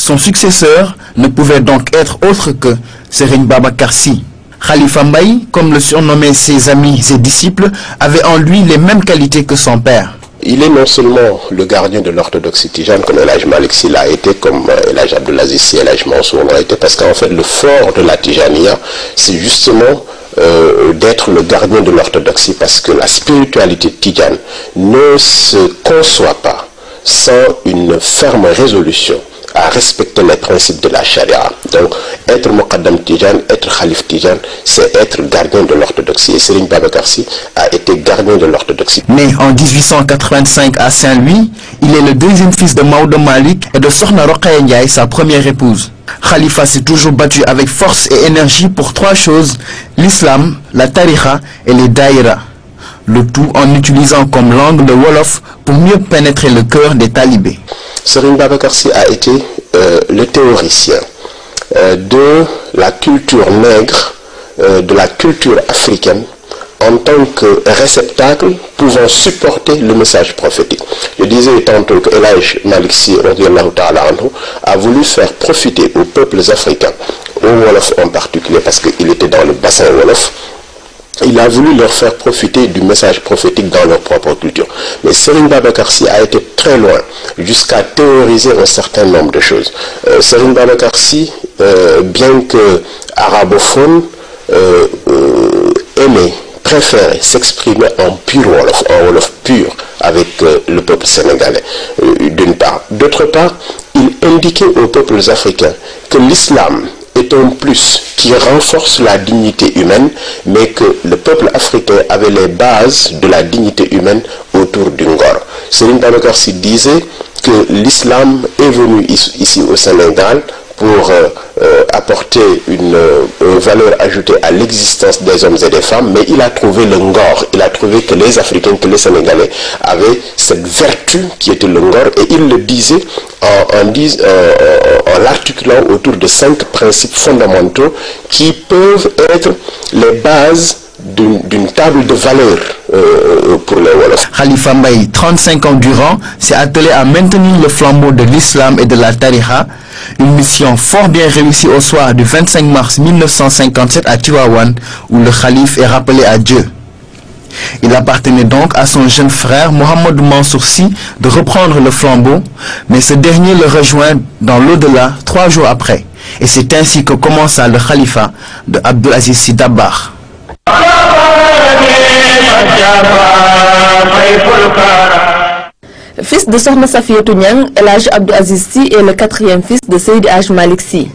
Son successeur ne pouvait donc être autre que Serigne Babacar Sy. Khalifa Mbaye, comme le surnommaient ses amis et disciples, avait en lui les mêmes qualités que son père. Il est non seulement le gardien de l'orthodoxie tijane comme El Hadj Malick Sy l'a été, comme El Hadj Abdoul Aziz Sy, El Hadj Mansour l'a été, parce qu'en fait le fort de la Tijaniya, c'est justement d'être le gardien de l'orthodoxie, parce que la spiritualité tijane ne se conçoit pas sans une ferme résolution à respecter les principes de la charia. Donc, être Muqaddam Tijane, être Khalif Tijane, c'est être gardien de l'orthodoxie. Et Serigne Babacar Sy a été gardien de l'orthodoxie. Né en 1885 à Saint-Louis, il est le deuxième fils de Maodo Malick et de Sokhna Rokhaya Ndiaye, sa première épouse. Khalifa s'est toujours battu avec force et énergie pour trois choses: l'islam, la tariqa et les daïras. Le tout en utilisant comme langue le Wolof pour mieux pénétrer le cœur des talibés. Serigne Babacar Sy a été le théoricien de la culture nègre, de la culture africaine, en tant que réceptacle pouvant supporter le message prophétique. Je disais tantôt que El Hadj Malick Sy a voulu faire profiter aux peuples africains, aux Wolof en particulier, parce qu'il était dans le bassin Wolof. Il a voulu leur faire profiter du message prophétique dans leur propre culture. Mais Serigne Babacar Sy a été très loin, jusqu'à théoriser un certain nombre de choses. Serigne Babacar Sy, bien que arabophone, préférait s'exprimer en pur Wolof, en Wolof pur, avec le peuple sénégalais, d'une part. D'autre part, il indiquait aux peuples africains que l'islam est un plus qui renforce la dignité humaine, mais que le peuple africain avait les bases de la dignité humaine autour du Ngor. Serigne Babacar Sy disait que l'islam est venu ici au Sénégal pour apporter une valeur ajoutée à l'existence des hommes et des femmes, mais il a trouvé le Ngor, il a trouvé que les Africains, que les Sénégalais avaient cette vertu qui était le Ngor, et il le disait en l'articulant autour de 5 principes fondamentaux qui peuvent être les bases d'une table de valeur pour les Wolofs. Khalifa Mbaye, 35 ans durant, s'est attelé à maintenir le flambeau de l'islam et de la tariqa, une mission fort bien réussie au soir du 25 mars 1957 à Tivaouane, où le calife est rappelé à Dieu. Il appartenait donc à son jeune frère Mohamedou Mansour Sy de reprendre le flambeau, mais ce dernier le rejoint dans l'au-delà 3 jours après. Et c'est ainsi que commença le khalifa de Abdoul Aziz Sy Dabakh. Fils de Sokhna Safiatou Niang, El Hadj Abdoul Aziz Sy est le 4e fils de Seydi Hadj Malick Sy.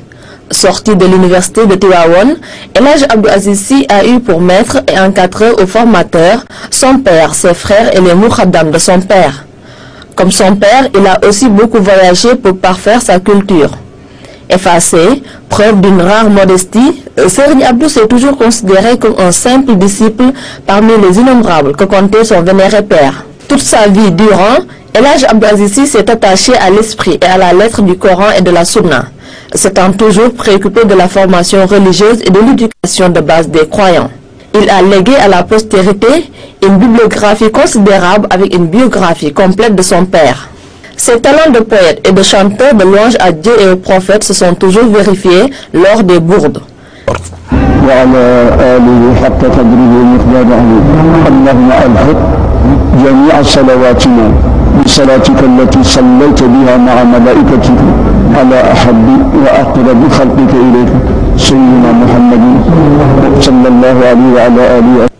Sorti de l'université de Tivaouane, El Hadj Abdoul Aziz Sy a eu pour maître et encadreur ou formateur son père, ses frères et les moukhadam de son père. Comme son père, il a aussi beaucoup voyagé pour parfaire sa culture. Effacé, preuve d'une rare modestie, Serigne Abdou s'est toujours considéré comme un simple disciple parmi les innombrables que comptait son vénéré père. Toute sa vie durant, El Hadj Abdoul Aziz Sy s'est attaché à l'esprit et à la lettre du Coran et de la Sunna, s'étant toujours préoccupé de la formation religieuse et de l'éducation de base des croyants. Il a légué à la postérité une bibliographie considérable avec une biographie complète de son père. Ses talents de poète et de chanteur de louange à Dieu et aux prophètes se sont toujours vérifiés lors des bourdes.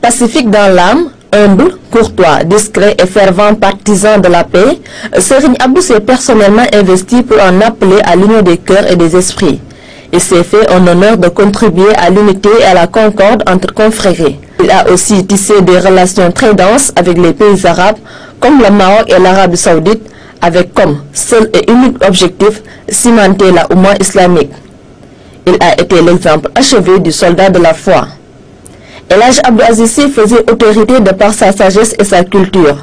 Pacifique dans l'âme, humble, courtois, discret et fervent partisan de la paix, Serigne Abdou s'est personnellement investi pour en appeler à l'union des cœurs et des esprits. Il s'est fait un honneur de contribuer à l'unité et à la concorde entre confrères. Il a aussi tissé des relations très denses avec les pays arabes comme le Maroc et l'Arabie Saoudite, avec comme seul et unique objectif cimenter la Oumma islamique. Il a été l'exemple achevé du soldat de la foi. El Hadj Abdoul Aziz Sy faisait autorité de par sa sagesse et sa culture.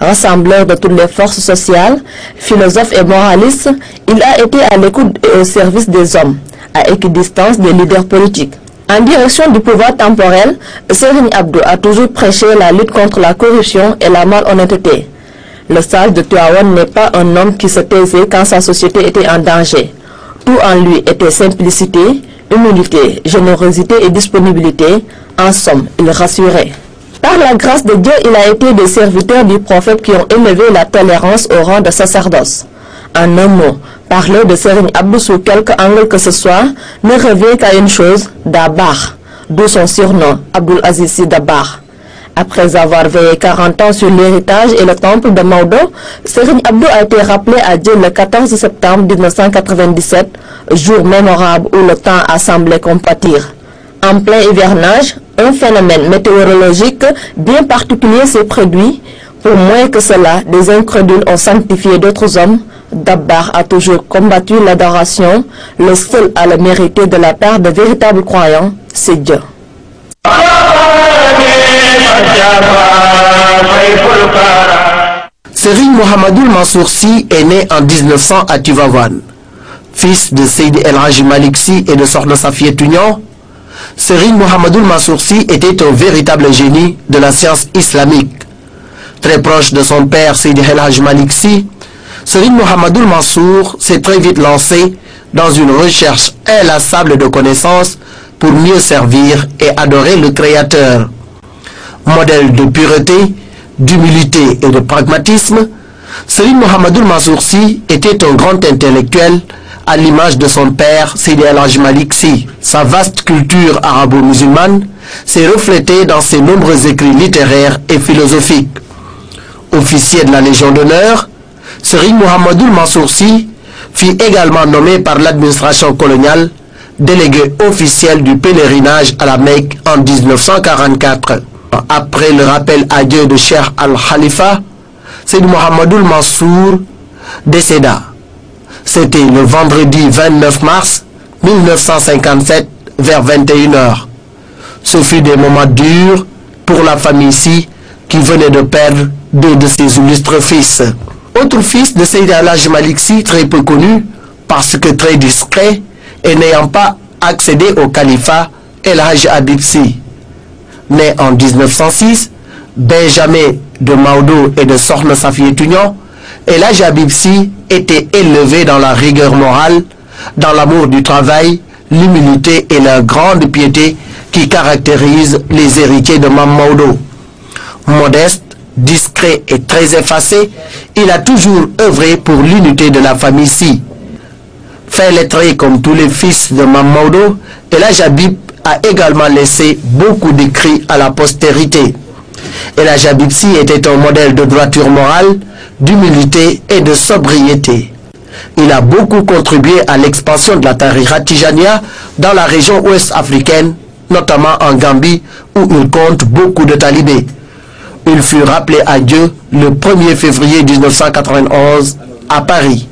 Rassembleur de toutes les forces sociales, philosophe et moraliste, il a été à l'écoute et au service des hommes, à équidistance des leaders politiques. En direction du pouvoir temporel, Serigne Abdou a toujours prêché la lutte contre la corruption et la malhonnêteté. Le sage de Tivaouane n'est pas un homme qui se taisait quand sa société était en danger. Tout en lui était simplicité, humilité, générosité et disponibilité. En somme, il rassurait. Par la grâce de Dieu, il a été des serviteurs du prophète qui ont élevé la tolérance au rang de sacerdoce. En un mot, parler de Serigne Abdou sous quelque angle que ce soit ne revient qu'à une chose, Dabakh, d'où son surnom, Abdoul Aziz Sy Dabakh. Après avoir veillé 40 ans sur l'héritage et le temple de Maodo, Serigne Abdou a été rappelé à Dieu le 14 septembre 1997, jour mémorable où le temps a semblé compatir. En plein hivernage, un phénomène météorologique bien particulier s'est produit. Pour moins que cela, des incrédules ont sanctifié d'autres hommes. Dabakh a toujours combattu l'adoration. Le seul à le mériter de la part de véritables croyants, c'est Dieu. Serigne Mohamedoul Mansour Sy est né en 1900 à Tivaouane. Fils de Seydi El Hadji Malick Sy et de Sokhna Safiétou Niang, Serigne Mohamedoul Mansour Sy était un véritable génie de la science islamique. Très proche de son père Seydi El Hadji Malick Sy, Serigne Mohamedoul Mansour s'est très vite lancé dans une recherche inlassable de connaissances pour mieux servir et adorer le Créateur. Modèle de pureté, d'humilité et de pragmatisme, Serigne Mohamedoul Mansour Sy était un grand intellectuel à l'image de son père Seydi El Hadji Malick Sy. Sa vaste culture arabo-musulmane s'est reflétée dans ses nombreux écrits littéraires et philosophiques. Officier de la Légion d'honneur, Serigne Mohamedoul Mansour Sy fut également nommé par l'administration coloniale délégué officiel du pèlerinage à la Mecque en 1944. Après le rappel à Dieu de Cheikh Al-Khalifa, Seydi Mohamedoul Mansour décéda. C'était le vendredi 29 mars 1957 vers 21h. Ce fut des moments durs pour la famille Sy qui venait de perdre deux de ses illustres fils. Autre fils de Seydi El Hadji Malick Sy, très peu connu parce que très discret et n'ayant pas accédé au califat, El Hadji Habib Sy. Né en 1906, Benjamin de Maodo et de Sokhna Safiétou Niang, El Hadji Habib Sy était élevé dans la rigueur morale, dans l'amour du travail, l'humilité et la grande piété qui caractérisent les héritiers de Mame Maodo. Modeste, discret et très effacé, il a toujours œuvré pour l'unité de la famille Sy. Fait lettré comme tous les fils de Mame Maodo, El Hadji Habib a également laissé beaucoup d'écrits à la postérité. El Hadji Habib Sy était un modèle de droiture morale, d'humilité et de sobriété. Il a beaucoup contribué à l'expansion de la Tariqa Tijaniya dans la région ouest africaine, notamment en Gambie, où il compte beaucoup de talibés. Il fut rappelé à Dieu le 1er février 1991 à Paris.